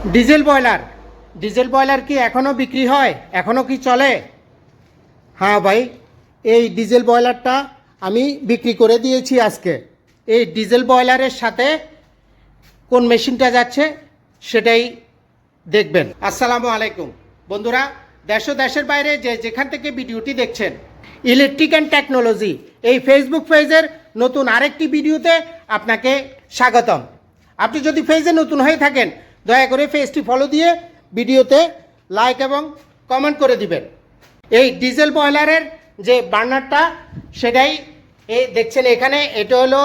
Diesel boiler কি এখনও বিক্রি হয়, এখনও কি চলে? হ্যাঁ ভাই, এই ডিজেল বয়লারটা আমি বিক্রি করে দিয়েছি আজকে। এই ডিজেল বয়লারের সাথে কোন মেশিনটা যাচ্ছে সেটাই দেখবেন। আসসালামু আলাইকুম বন্ধুরা, দেশ ও দেশের বাইরে যেখান থেকে ভিডিওটি দেখছেন, ইলেকট্রিক অ্যান্ড টেকনোলজি এই ফেসবুক পেজের নতুন আরেকটি ভিডিওতে আপনাকে স্বাগতম। আপনি যদি পেজে নতুন হয়ে থাকেন, দয়া করে পেজটি ফলো দিয়ে ভিডিওতে লাইক এবং কমেন্ট করে দিবেন। এই ডিজেল বয়লারের যে বার্নারটা সেটাই দেখছেন এখানে। এটা হলো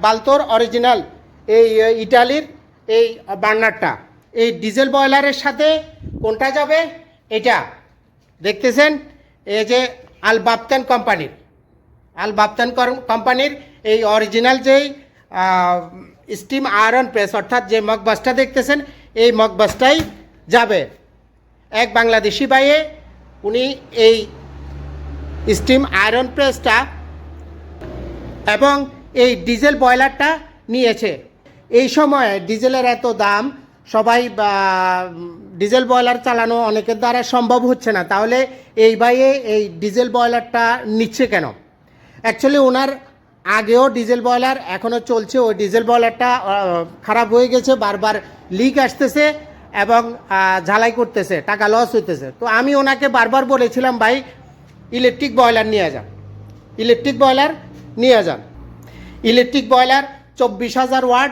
বালতোর অরিজিনাল এই ইটালির এই বার্নারটা। এই ডিজেল বয়লারের সাথে কোনটা যাবে এটা দেখতেছেন, এই যে আল বাপ্তান কোম্পানির এই অরিজিনাল যেই স্টিম আয়রন প্রেস, অর্থাৎ যে মগবাসটা দেখতেছেন, এই মগবাসটাই যাবে। এক বাংলাদেশি ভাইয়ে উনি এই স্টিম আয়রন প্রেসটা এবং এই ডিজেল বয়লারটা নিয়েছে। এই সময় ডিজেলের এত দাম, সবাই ডিজেল বয়লার চালানো অনেকের দ্বারা সম্ভব হচ্ছে না, তাহলে এই ভাইয়ে এই ডিজেল বয়লারটা নিচ্ছে কেন? অ্যাকচুয়ালি ওনার আগেও ডিজেল বয়লার এখনও চলছে, ওই ডিজেল বয়লারটা খারাপ হয়ে গেছে, বারবার লিক আসতেছে এবং ঝালাই করতেছে, টাকা লস হইতেছে। তো আমি ওনাকে বারবার বলেছিলাম, ভাই ইলেকট্রিক বয়লার নিয়ে যান, electric boiler 24,000 watt,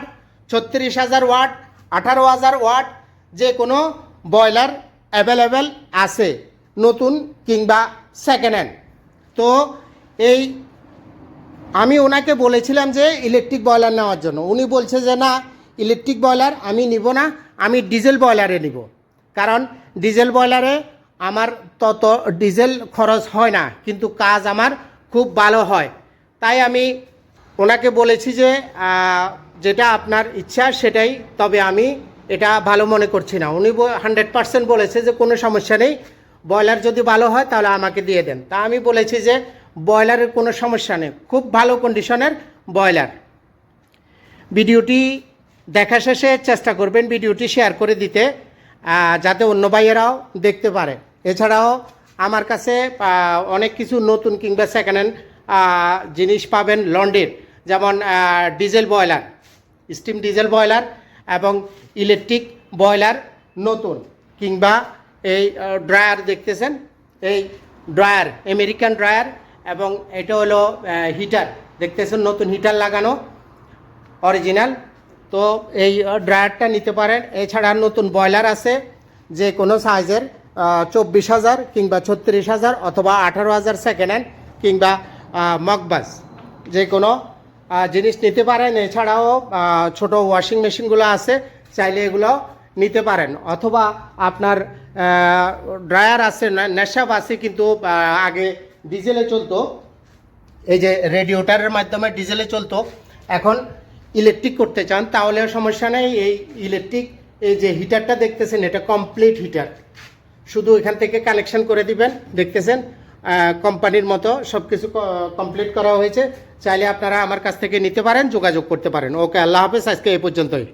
36,000 watt, 18,000 watt, যে কোনো বয়লার অ্যাভেলেবেল আছে, নতুন কিংবা সেকেন্ড হ্যান্ড। তো এই আমি ওনাকে বলেছিলাম যে ইলেকট্রিক বয়লার নেওয়ার জন্য, উনি বলছে যে না, ইলেকট্রিক বয়লার আমি নিব না, আমি ডিজেল বয়লারে নিব। কারণ ডিজেল বয়লারে আমার তত ডিজেল খরচ হয় না, কিন্তু কাজ আমার খুব ভালো হয়। তাই আমি ওনাকে বলেছি যে যেটা আপনার ইচ্ছা সেটাই, তবে আমি এটা ভালো মনে করছি না। উনি 100% বলেছে যে কোনো সমস্যা নেই, বয়লার যদি ভালো হয় তাহলে আমাকে দিয়ে দেন। তা আমি বলেছি যে বয়লারের কোনো সমস্যা নেই, খুব ভালো কন্ডিশনের বয়লার। ভিডিওটি দেখা শেষে চেষ্টা করবেন ভিডিওটি শেয়ার করে দিতে, যাতে অন্য ভাইয়েরাও দেখতে পারে। এছাড়াও আমার কাছে অনেক কিছু নতুন কিংবা সেকেন্ড হ্যান্ড জিনিস পাবেন লন্ড্রির, যেমন diesel boiler, steam diesel boiler এবং ইলেকট্রিক বয়লার নতুন, কিংবা এই ড্রায়ার দেখতেছেন, এই ড্রায়ার আমেরিকান ড্রায়ার, এবং এটা হলো হিটার দেখতেছেন, নতুন হিটার লাগানো অরিজিনাল। তো এই ড্রায়ারটা নিতে পারেন। এছাড়া নতুন বয়লার আছে যে কোনো সাইজের, 24,000 কিংবা 36,000 অথবা 18,000 সেকেন্ড হ্যান্ড কিংবা মগবাস, যে কোনো জিনিস নিতে পারেন। এছাড়াও ছোট ওয়াশিং মেশিনগুলো আছে, চাইলে এগুলো নিতে পারেন। অথবা আপনার ড্রায়ার আছে, নেশাব আছে, কিন্তু আগে ডিজেলে চলতো, এই যে রেডিয়েটরের মাধ্যমে ডিজেলে চলতো, এখন ইলেকট্রিক করতে চান তাহলেও সমস্যা নেই। এই ইলেকট্রিক এই যে হিটারটা দেখতেছেন, এটা কমপ্লিট হিটার, শুধু এখান থেকে কানেকশন করে দিবেন। দেখতেছেন কোম্পানির মতো সব কিছু কমপ্লিট করা হয়েছে। চাইলে আপনারা আমার কাছ থেকে নিতে পারেন, যোগাযোগ করতে পারেন। ওকে, আল্লাহ হাফেজ, আজকে এই পর্যন্তই।